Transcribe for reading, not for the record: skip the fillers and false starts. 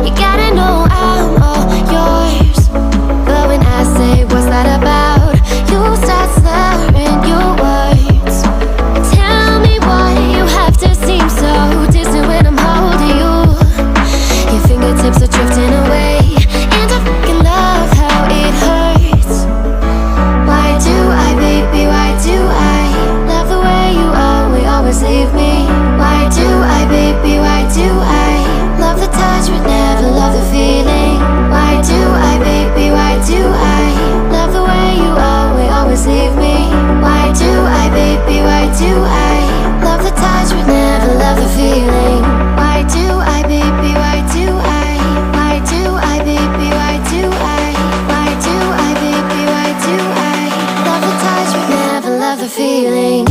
You gotta know I'm all yours. But when I say what's that about, you start slurring your words. Tell me why you have to seem so distant when I'm holding you. Your fingertips are drifting away, and I fucking love how it hurts. Why do I, baby, why do I love the way you always leave me? Why do I, baby, why do I love the touch but never love the feeling? Why do I, baby, why do I love the way you always leave me? Why do I, baby, why do I love the touch but never love the feeling? Why do I, baby, why do I? Why do I, baby, why do I? Why do I, baby, why do I love the touch but never love the feeling?